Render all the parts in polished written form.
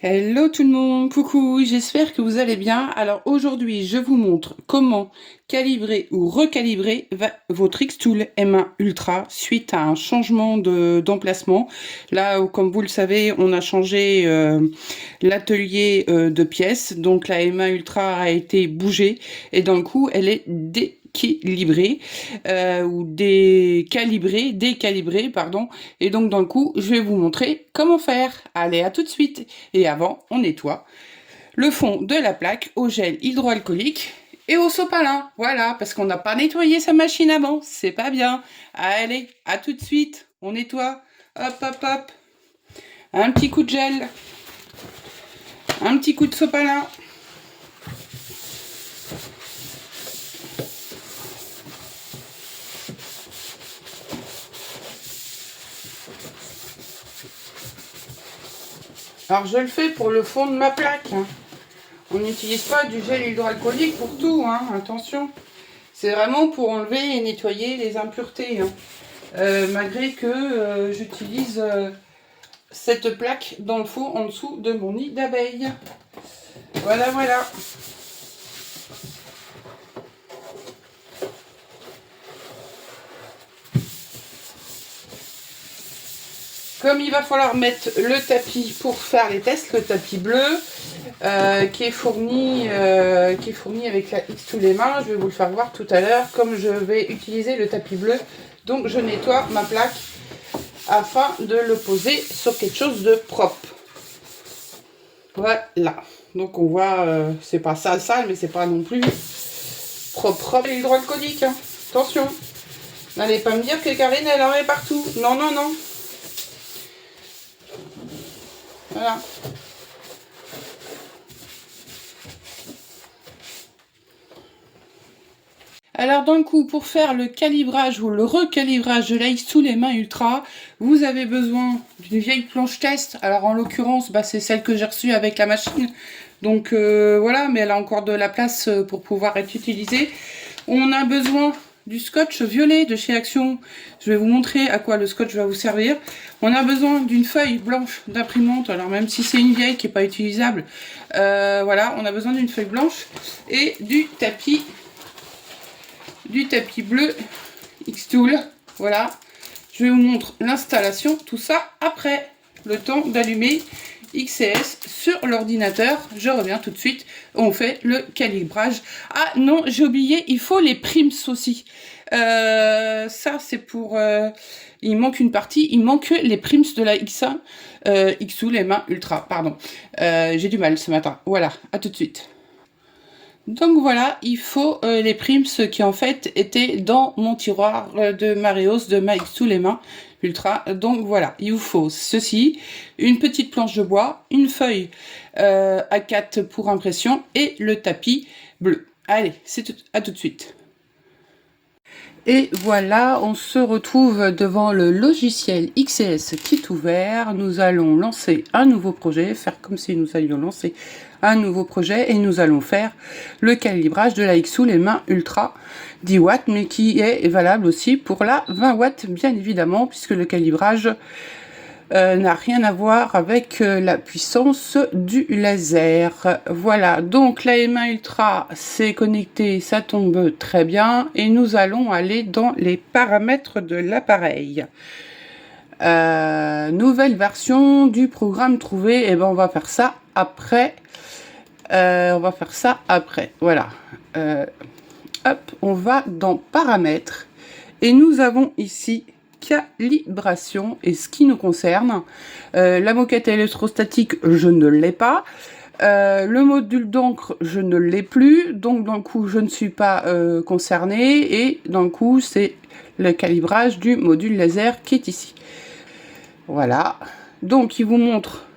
Hello tout le monde, coucou, j'espère que vous allez bien. Alors aujourd'hui, je vous montre comment calibrer ou recalibrer votre Xtool M1 Ultra suite à un changement d'emplacement. Là, comme vous le savez, on a changé l'atelier de pièces, donc la M1 Ultra a été bougée et d'un coup, elle est décalibrée ou décalibrée, pardon. Et donc, dans le coup, je vais vous montrer comment faire. Allez, à tout de suite. Et avant, on nettoie le fond de la plaque au gel hydroalcoolique et au sopalin. Voilà, parce qu'on n'a pas nettoyé sa machine avant. C'est pas bien. Allez, à tout de suite. On nettoie. Hop, hop, hop. Un petit coup de gel. Un petit coup de sopalin. Alors je le fais pour le fond de ma plaque. On n'utilise pas du gel hydroalcoolique pour tout, hein, attention. C'est vraiment pour enlever et nettoyer les impuretés. Malgré que j'utilise cette plaque dans le fond en dessous de mon nid d'abeilles. Voilà, voilà. Comme il va falloir mettre le tapis pour faire les tests, le tapis bleu, qui est fourni avec la Xtool les mains, je vais vous le faire voir tout à l'heure, comme je vais utiliser le tapis bleu. Donc je nettoie ma plaque afin de le poser sur quelque chose de propre. Voilà. Donc on voit, c'est pas sale, mais c'est pas non plus propre. Hydroalcoolique, hein. Attention. N'allez pas me dire que Karine, elle en met partout. Non, non, non. Voilà. Alors d'un coup, pour faire le calibrage ou le recalibrage de la Xtool les mains Ultra, vous avez besoin d'une vieille planche test. Alors en l'occurrence, c'est celle que j'ai reçue avec la machine. Donc voilà, mais elle a encore de la place pour pouvoir être utilisée. On a besoin du scotch violet de chez Action. Je vais vous montrer à quoi le scotch va vous servir. On a besoin d'une feuille blanche d'imprimante. Alors même si c'est une vieille qui n'est pas utilisable, voilà, on a besoin d'une feuille blanche et du tapis bleu Xtool. Voilà, je vous montre l'installation, tout ça après, le temps d'allumer XCS sur l'ordinateur. Je reviens tout de suite, on fait le calibrage. Ah non, j'ai oublié, il faut les primes aussi. Ça c'est pour... il manque une partie, il manque les primes de la X1, Xtool M1 Ultra, pardon. J'ai du mal ce matin. Voilà, à tout de suite. Donc voilà, il faut les primes qui en fait étaient dans mon tiroir de Mareos de ma Xtool les mains Ultra. Donc voilà, il vous faut ceci, une petite planche de bois, une feuille A4 pour impression et le tapis bleu. Allez, à tout de suite. Et voilà, on se retrouve devant le logiciel XCS qui est ouvert. Nous allons lancer un nouveau projet, faire comme si nous allions lancer un nouveau projet et nous allons faire le calibrage de la Xtool les mains Ultra 10 watts, mais qui est valable aussi pour la 20 watts, bien évidemment, puisque le calibrage n'a rien à voir avec la puissance du laser. Voilà, donc la M1 Ultra s'est connectée, ça tombe très bien, et nous allons aller dans les paramètres de l'appareil. Nouvelle version du programme trouvé, et ben on va faire ça après. Voilà. Hop, on va dans paramètres, et nous avons ici calibration. Et ce qui nous concerne, la moquette électrostatique, je ne l'ai pas. Le module d'encre, je ne l'ai plus. Donc d'un coup, je ne suis pas concernée. Et d'un coup, c'est le calibrage du module laser qui est ici. Voilà. Donc, il vous montre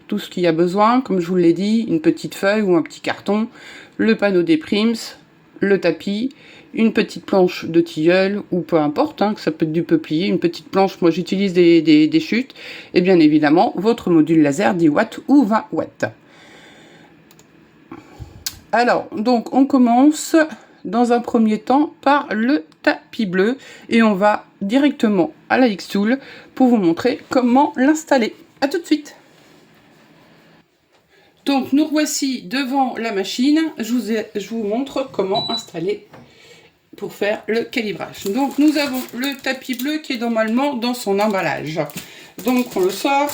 tout ce qu'il y a besoin. Comme je vous l'ai dit, une petite feuille ou un petit carton, le panneau des primes, le tapis, une petite planche de tilleul, ou peu importe, hein, ça peut être du peuplier, une petite planche, moi j'utilise des chutes, et bien évidemment votre module laser 10 watts ou 20 watts. Alors, donc on commence dans un premier temps par le tapis bleu, et on va directement à la Xtool pour vous montrer comment l'installer. A tout de suite. Donc nous voici devant la machine. Je vous montre comment installer pour faire le calibrage. Donc nous avons le tapis bleu qui est normalement dans son emballage. Donc on le sort.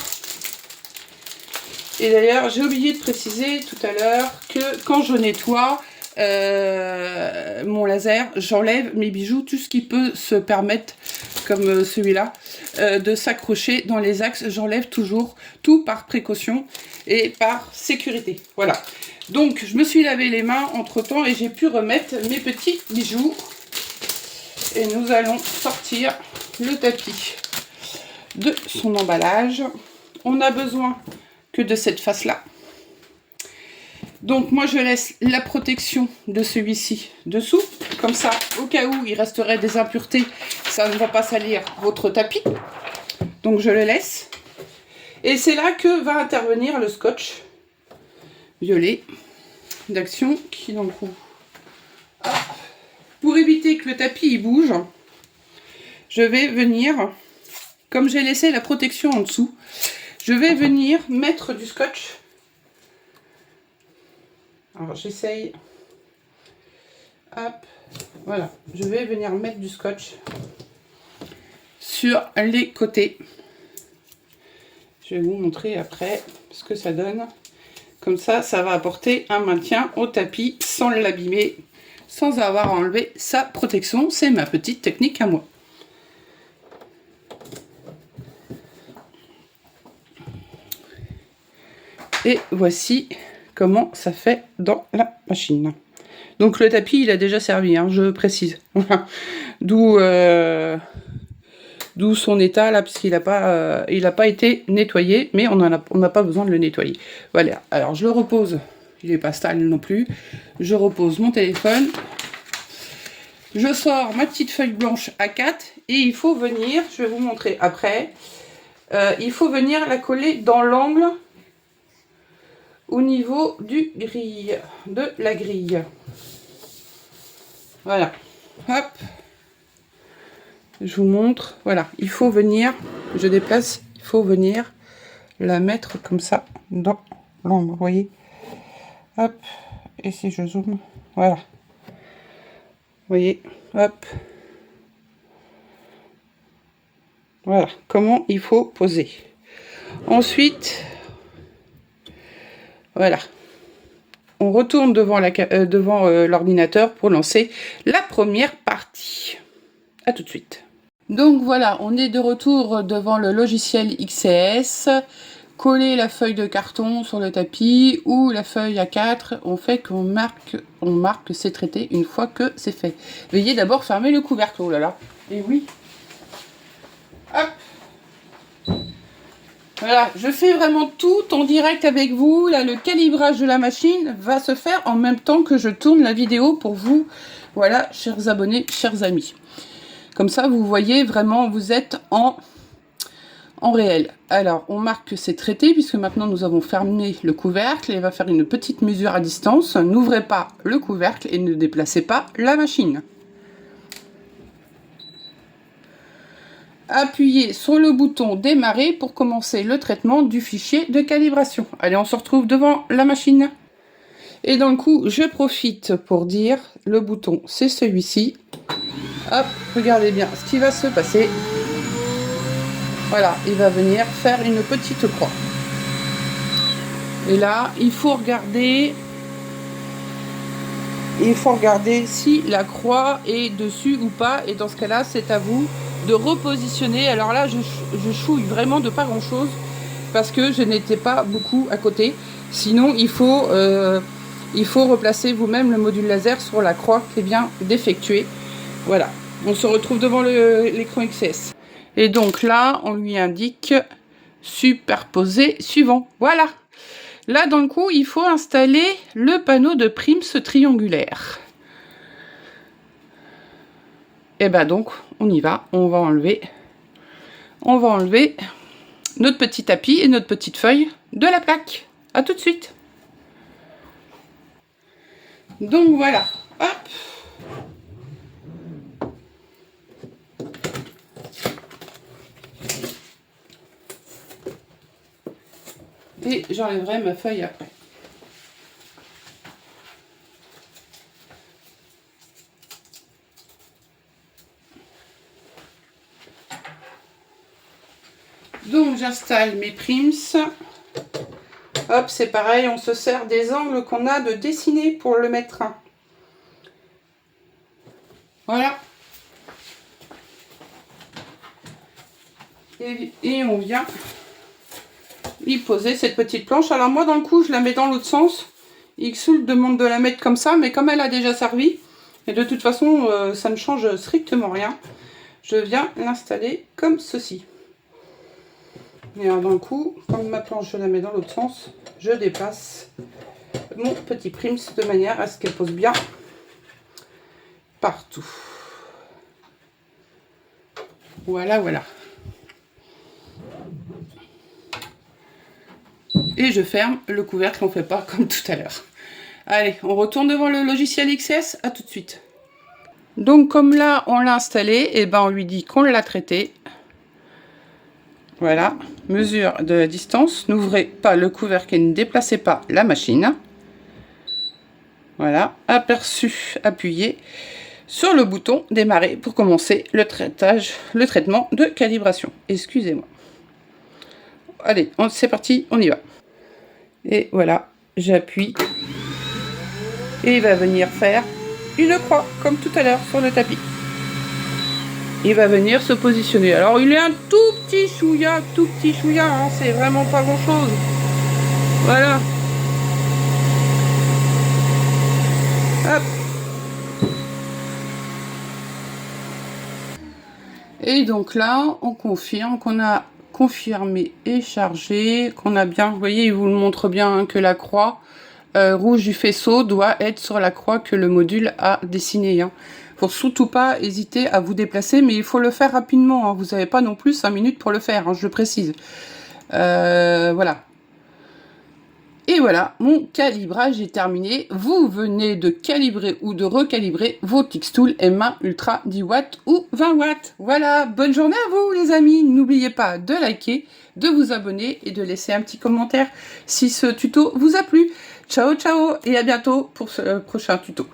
Et d'ailleurs j'ai oublié de préciser tout à l'heure que quand je nettoie mon laser, j'enlève mes bijoux, tout ce qui peut se permettre, comme celui-là, de s'accrocher dans les axes. J'enlève toujours tout par précaution et par sécurité. Voilà. Donc je me suis lavé les mains entre temps et j'ai pu remettre mes petits bijoux. Et nous allons sortir le tapis de son emballage. On n'a besoin que de cette face-là. Donc moi je laisse la protection de celui-ci dessous. Comme ça, au cas où il resterait des impuretés, ça ne va pas salir votre tapis. Donc je le laisse. Et c'est là que va intervenir le scotch violet d'Action qui donc pour éviter que le tapis il bouge, je vais venir, comme j'ai laissé la protection en dessous, je vais venir mettre du scotch. Alors j'essaye. Hop, voilà. Je vais venir mettre du scotch sur les côtés. Je vais vous montrer après ce que ça donne. Comme ça, ça va apporter un maintien au tapis sans l'abîmer, sans avoir enlevé sa protection. C'est ma petite technique à moi. Et voici comment ça fait dans la machine. Donc le tapis, il a déjà servi, hein, je précise. D'où son état là, puisqu'il n'a pas été nettoyé, mais on n'a pas besoin de le nettoyer. Voilà, alors je le repose, il n'est pas stable non plus. Je repose mon téléphone. Je sors ma petite feuille blanche A4 et il faut venir, je vais vous montrer après, il faut venir la coller dans l'angle au niveau de la grille. Voilà, hop, je vous montre, voilà, il faut venir, je déplace, il faut venir la mettre comme ça dans l'angle, vous voyez, hop, et si je zoome, voilà, vous voyez, hop, voilà, comment il faut poser. Ensuite, voilà, on retourne devant l'ordinateur pour lancer la première partie. À tout de suite. Donc voilà, on est de retour devant le logiciel XCS. Coller la feuille de carton sur le tapis ou la feuille A4, on fait qu'on marque que c'est traité une fois que c'est fait. Veuillez d'abord fermer le couvercle. Oh là là. Et oui. Hop. Voilà, je fais vraiment tout en direct avec vous. Là, le calibrage de la machine va se faire en même temps que je tourne la vidéo pour vous. Voilà, chers abonnés, chers amis. Comme ça, vous voyez vraiment, vous êtes en réel. Alors, on marque que c'est traité, puisque maintenant nous avons fermé le couvercle et va faire une petite mesure à distance. N'ouvrez pas le couvercle et ne déplacez pas la machine. Appuyez sur le bouton démarrer pour commencer le traitement du fichier de calibration. Allez, on se retrouve devant la machine. Et dans le coup, je profite pour dire, le bouton, c'est celui-ci. Hop, regardez bien ce qui va se passer. Voilà, il va venir faire une petite croix. Et là, il faut regarder si la croix est dessus ou pas. Et dans ce cas-là, c'est à vous de repositionner. Alors là, je chouille vraiment de pas grand-chose parce que je n'étais pas beaucoup à côté. Sinon, il faut replacer vous-même le module laser sur la croix qui est bien défectuée. Voilà, on se retrouve devant l'écran XS. Et donc là, on lui indique superposer suivant. Voilà. Là, dans le coup, il faut installer le panneau de primes triangulaire. Et ben donc, on y va. On va enlever notre petit tapis et notre petite feuille de la plaque. À tout de suite. Donc voilà. Hop. Et j'enlèverai ma feuille après. Donc j'installe mes prims. Hop, c'est pareil, on se sert des angles qu'on a de dessiner pour le mettre. Voilà. Et on vient y poser cette petite planche. Alors moi, dans le coup, je la mets dans l'autre sens. Xtool demande de la mettre comme ça, mais comme elle a déjà servi, et de toute façon, ça ne change strictement rien, je viens l'installer comme ceci. Et alors, dans le coup, comme ma planche, je la mets dans l'autre sens, je déplace mon petit prims de manière à ce qu'elle pose bien partout. Voilà, voilà. Et je ferme le couvercle, on ne fait pas comme tout à l'heure. Allez, on retourne devant le logiciel XS, à tout de suite. Donc comme là, on l'a installé, et ben on lui dit qu'on l'a traité. Voilà, mesure de la distance, n'ouvrez pas le couvercle et ne déplacez pas la machine. Voilà, aperçu, appuyé sur le bouton démarrer pour commencer le traitement de calibration. Excusez-moi. Allez, c'est parti, on y va. Et voilà, j'appuie. Et il va venir faire une croix, comme tout à l'heure sur le tapis. Il va venir se positionner. Alors, il est un tout petit chouïa, hein, c'est vraiment pas grand-chose. Voilà. Hop. Et donc là, on confirme qu'on a confirmé et chargé, qu'on a bien, vous voyez, il vous le montre bien hein, que la croix rouge du faisceau doit être sur la croix que le module a dessinée. Hein. Faut surtout pas hésiter à vous déplacer, mais il faut le faire rapidement. Hein. Vous n'avez pas non plus 5 minutes pour le faire, hein, je précise. Voilà. Et voilà, mon calibrage est terminé. Vous venez de calibrer ou de recalibrer votre Xtool M1 Ultra 10 watts ou 20 watts. Voilà, bonne journée à vous les amis. N'oubliez pas de liker, de vous abonner et de laisser un petit commentaire si ce tuto vous a plu. Ciao, ciao et à bientôt pour ce prochain tuto.